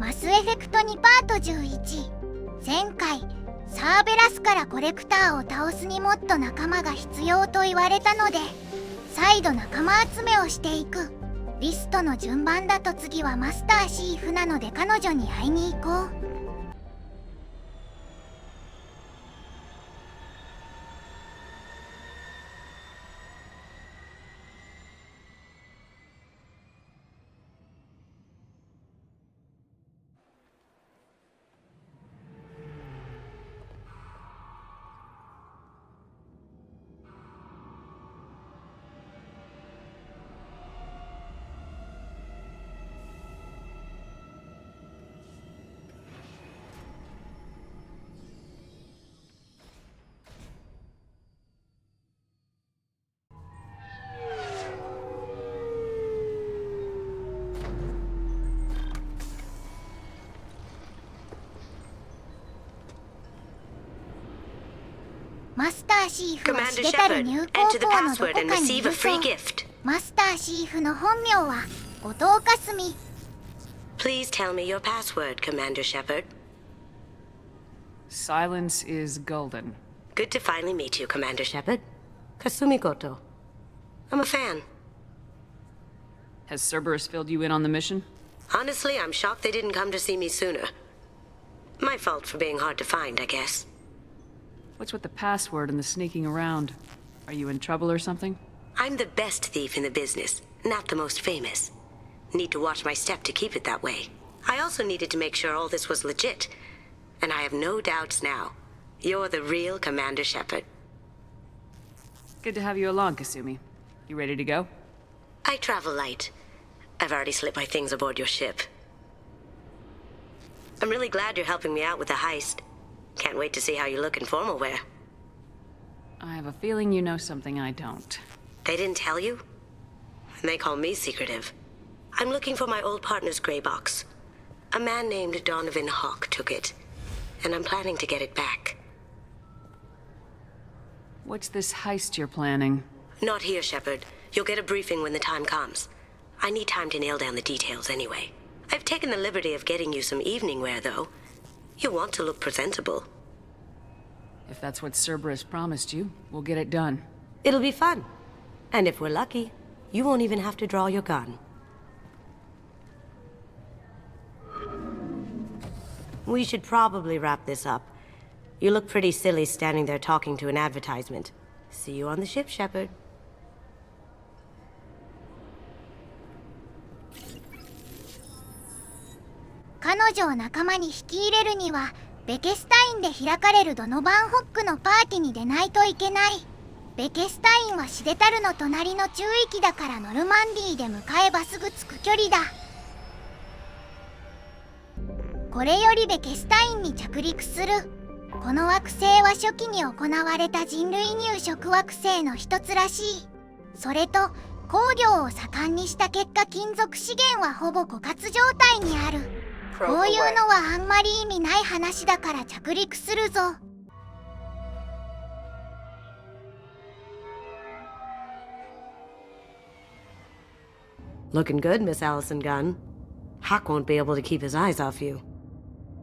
マスエフェクト2パート11。前回サーベラスからコレクターを倒すにもっと仲間が必要と言われたので、再度仲間集めをしていく。リストの順番だと次はマスターシーフなので彼女に会いに行こう。マスターシーフはしげたる入高校のどこかにいるそう。マスターシーフの本名は後藤かすみ。 Please tell me your password, Commander Shepard. Silence is golden. Good to finally meet you, Commander Shepard. Kasumi Goto. I'm a fan. Has Cerberus filled you in on the mission? Honestly, I'm shocked they didn't come to see me sooner. My fault for being hard to find, I guess. What's with the password and the sneaking around? Are you in trouble or something? I'm the best thief in the business, not the most famous. Need to watch my step to keep it that way. I also needed to make sure all this was legit. And I have no doubts now. You're the real Commander Shepard. Good to have you along, Kasumi. You ready to go? I travel light. I've already slipped my things aboard your ship. I'm really glad you're helping me out with the heist. Can't wait to see how you look in formal wear. I have a feeling you know something I don't. They didn't tell you? And they call me secretive. I'm looking for my old partner's gray box. A man named Donovan Hawk took it, and I'm planning to get it back. What's this heist you're planning? Not here, Shepard. You'll get a briefing when the time comes. I need time to nail down the details anyway. I've taken the liberty of getting you some evening wear, though. You want to look presentable. If that's what Cerberus promised you, we'll get it done. It'll be fun. And if we're lucky, you won't even have to draw your gun. We should probably wrap this up. You look pretty silly standing there talking to an advertisement. See you on the ship, Shepard. 彼女を仲間に引き入れるにはベケスタインで開かれるドノバンホックのパーティーに出ないといけない。ベケスタインはシデタルの隣の中域だからノルマンディーで向かえばすぐ着く距離だ。これよりベケスタインに着陸する。この惑星は初期に行われた人類入植惑星の一つらしい。それと工業を盛んにした結果金属資源はほぼ枯渇状態にある。こういうのはあんまり意味ない話だから着陸するぞ。Looking good, Miss Allison Gunn. Hawk won't be able to keep his eyes off you.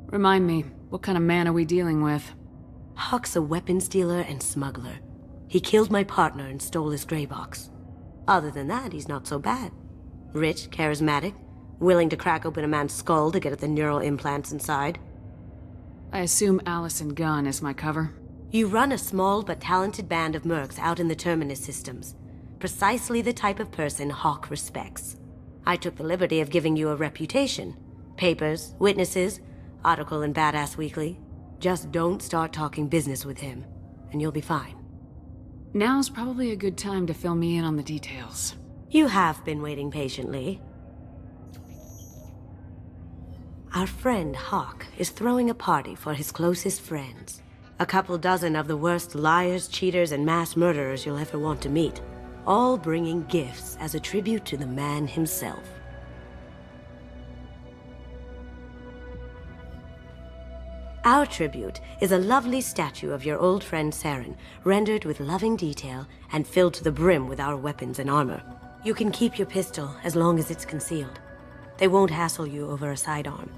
Remind me, what kind of man are we dealing with? Hawk's a weapons dealer and smuggler. He killed my partner and stole his gray box. Other than that, he's not so bad. Rich, charismatic, willing to crack open a man's skull to get at the neural implants inside. I assume Allison Gunn is my cover. You run a small but talented band of mercs out in the Terminus systems. Precisely the type of person Hawk respects. I took the liberty of giving you a reputation. Papers, witnesses, article in Badass Weekly. Just don't start talking business with him, and you'll be fine. Now's probably a good time to fill me in on the details. You have been waiting patiently. Our friend Hawk is throwing a party for his closest friends. A couple dozen of the worst liars, cheaters, and mass murderers you'll ever want to meet. All bringing gifts as a tribute to the man himself. Our tribute is a lovely statue of your old friend Saren, rendered with loving detail and filled to the brim with our weapons and armor. You can keep your pistol as long as it's concealed. They won't hassle you over a sidearm.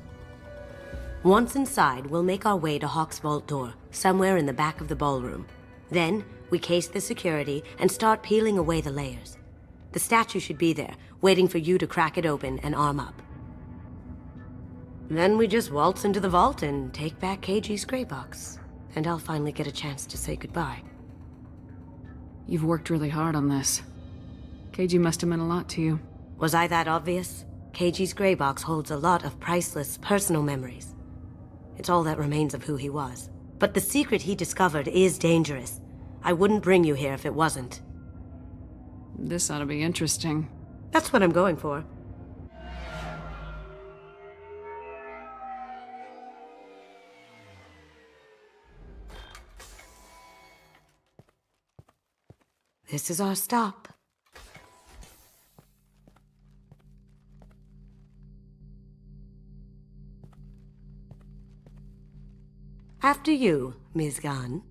Once inside, we'll make our way to Hawk's vault door, somewhere in the back of the ballroom. Then, we case the security and start peeling away the layers. The statue should be there, waiting for you to crack it open and arm up. Then we just waltz into the vault and take back KG's gray box. And I'll finally get a chance to say goodbye. You've worked really hard on this. KG must have meant a lot to you. Was I that obvious? KG's gray box holds a lot of priceless personal memories. It's all that remains of who he was. But the secret he discovered is dangerous. I wouldn't bring you here if it wasn't. This ought to be interesting. That's what I'm going for. This is our stop. After you, Ms. Gunn.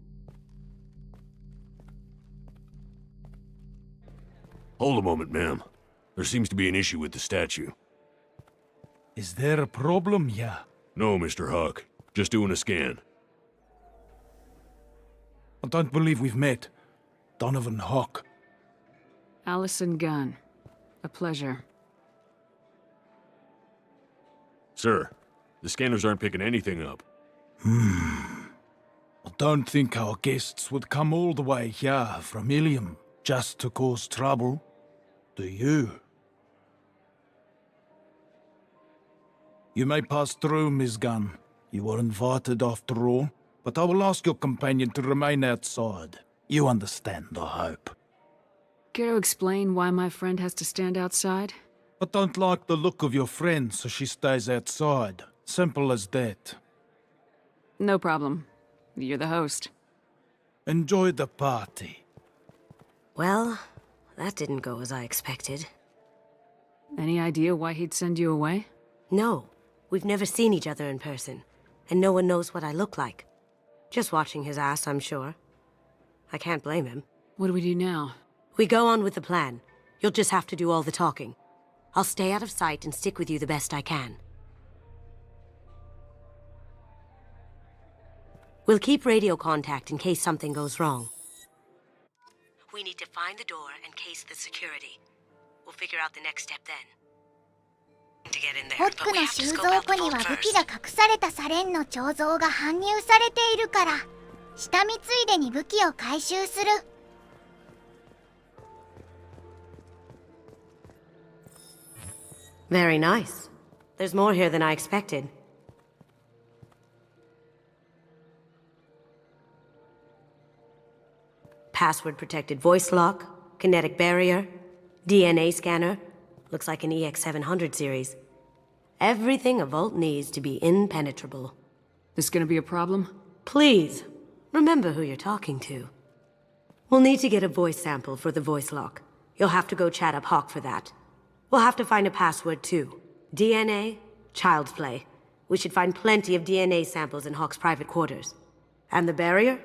Hold a moment, ma'am. There seems to be an issue with the statue. Is there a problem, yeah? No, Mr. Huck. Just doing a scan. I don't believe we've met. Donovan Hawk. Allison Gunn. A pleasure. Sir, the scanners aren't picking anything up. I don't think our guests would come all the way here from Ilium just to cause trouble. Do you? You may pass through, Miss Gunn. You were invited after all, but I will ask your companion to remain outside. You understand, I hope. Care to explain why my friend has to stand outside? I don't like the look of your friend, so she stays outside. Simple as that. No problem. You're the host. Enjoy the party. Well, that didn't go as I expected. Any idea why he'd send you away? No, we've never seen each other in person, and no one knows what I look like. Just watching his ass, I'm sure. I can't blame him. What do we do now? We go on with the plan. You'll just have to do all the talking. I'll stay out of sight and stick with you the best I can. We'll keep radio contact in case something goes wrong. We need to find the door and case the security. We'll figure out the next step then. To get in there, ホッ but ク we の have to 収 scope 蔵 out 庫 the に vault は武 first. 器が隠されたサレンの彫像が搬入されているから、下見ついでに武器を回収する。Very nice. There's more here than I expected. Password-protected voice lock, kinetic barrier, DNA scanner. Looks like an EX700 series. Everything a vault needs to be impenetrable. This gonna be a problem? Please, remember who you're talking to. We'll need to get a voice sample for the voice lock. You'll have to go chat up Hawk for that. We'll have to find a password too. DNA, child's play. We should find plenty of DNA samples in Hawk's private quarters. And the barrier?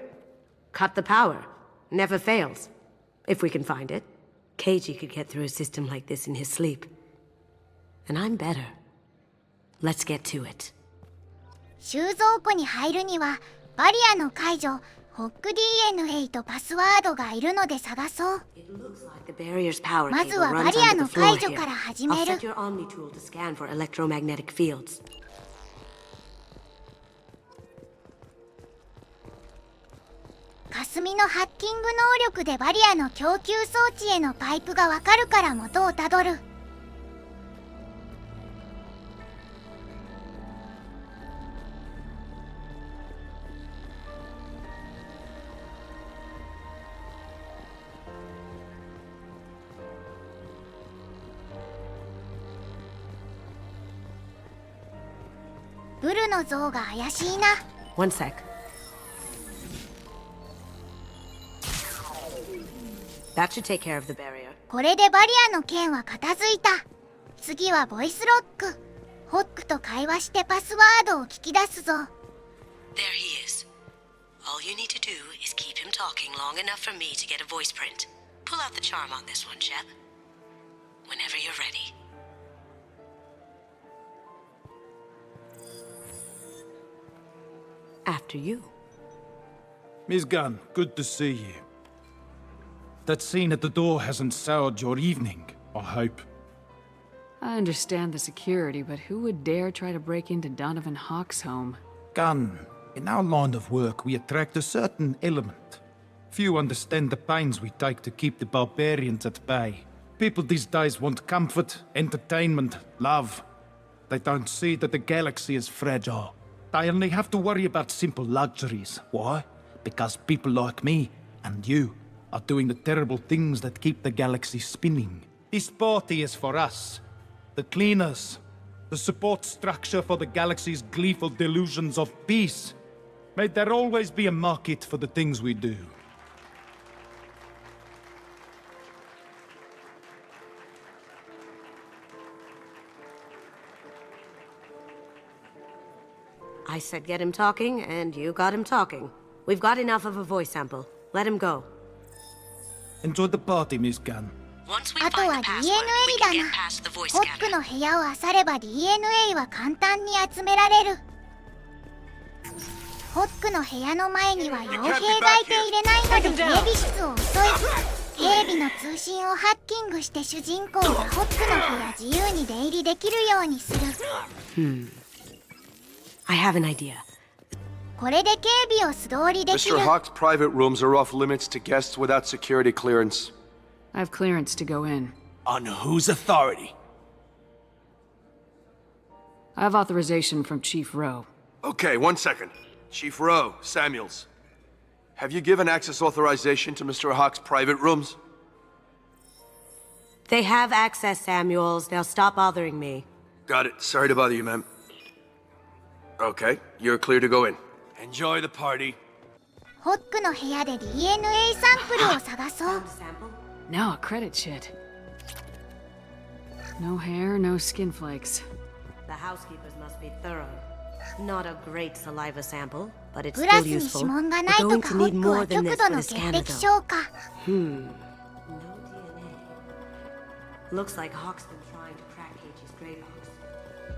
Cut the power. Never fails. If we can find it. KG could get through a system like this in his sleep. And I'm better. Let's get to it. 収蔵庫に入るにはバリアの解除、ホック DNA とパスワードがいるので探そう。 It looks like the barrier's power まず cable は runs バリア under の the floor 解除 here. から始 I'll める。 set your Omni tool to scan for electromagnetic fields. 霞のハッキング能力でバリアの供給装置へのパイプがわかるから元をたどる。ブルの像が怪しいな。 One sec. That should take care of the barrier. これでバリアの件は片付いた。次はボイスロック。ホックと会話してパスワードを聞き出すぞ。 There he is. All you need to do is keep him talking long enough for me to get a voice print. Pull out the charm on this one, Shep. Whenever you're ready. After you. Miss Gunn, good to see you. That scene at the door hasn't soured your evening, I hope. I understand the security, but who would dare try to break into Donovan Hawk's home? Gunn, in our line of work, we attract a certain element. Few understand the pains we take to keep the barbarians at bay. People these days want comfort, entertainment, love. They don't see that the galaxy is fragile. They only have to worry about simple luxuries. Why? Because people like me and you are doing the terrible things that keep the galaxy spinning. This party is for us, the cleaners, the support structure for the galaxy's gleeful delusions of peace. May there always be a market for the things we do. I said get him talking, and you got him talking. We've got enough of a voice sample. Let him go. Enjoy the party, Miss Gunn. Once we あと find は the password, DNA we だ can な。 get past the voice ホック scanner. の部屋を漁れば DNA は簡単に集められる。ホックの部屋の前には傭兵がいて入れないので警備室を襲い、警備の通信をハッキングして主人公がホックの部屋自由に出入りできるようにする。I have an idea. これで警備を素通りできる。 Mr. Hawk's private rooms are off limits to guests without security clearance. I have clearance to go in. On whose authority? I have authorization from Chief Rowe. Okay, 1 second. Chief Rowe, Samuels. Have you given access authorization to Mr. Hawk's private rooms? They have access, Samuels. Now stop bothering me. Got it. Sorry to bother you, ma'am. Okay, you're clear to go in. Enjoy the party. ホックの部屋で DNA サンプルを探そう。 Found a sample? No, credit shit. No hair, no skin flakes. The housekeepers must be thorough. Not a great saliva sample, but it's グラ still スに指 useful. 紋が We're ないと going か to ホ need ック more は than 極 this 度 for の this 潔 scanner, 癖 though. 症か。 No DNA. Looks like Hawk's been trying to crack Cage's gray box.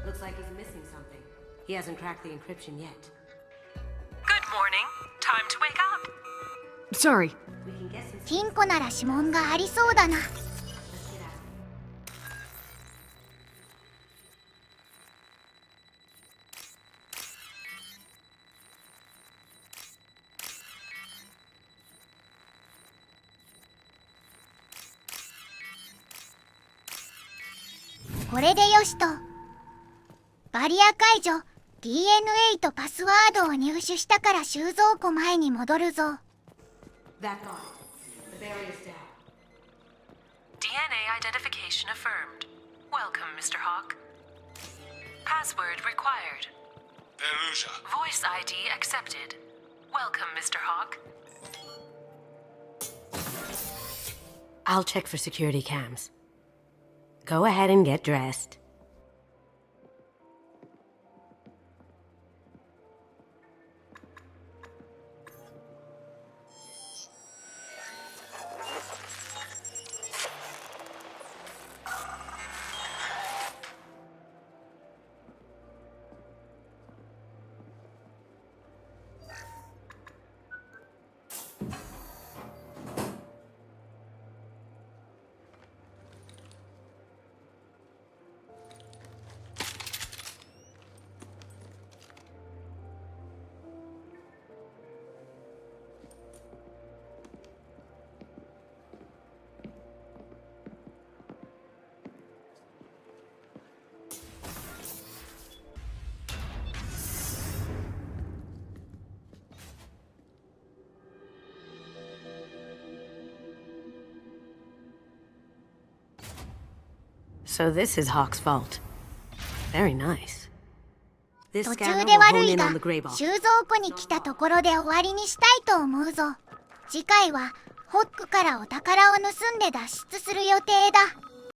Looks like he's missing something. He hasn't cracked the encryption yet. Good morning. Time to wake up. Sorry. We can get some. 金庫なら指紋がありそうだな。 Let's get out. これでよしと。バリア解除。DNA とパスワードを入手したから収蔵庫前に戻るぞ。 Back on. The barrier's down. DNA identification affirmed. Welcome, Mr. Hawk. Password required. Perusa. Voice ID accepted. Welcome, Mr. Hawk. I'll check for security cams. Go ahead and get dressed. So this is Hawk's vault. Very nice. This 途 scanner 中で will 悪 hone い in が on the gray box. 収蔵庫に来たところで終わりにしたいと思うぞ。次回はホックからお宝を盗んで脱出する予定だ。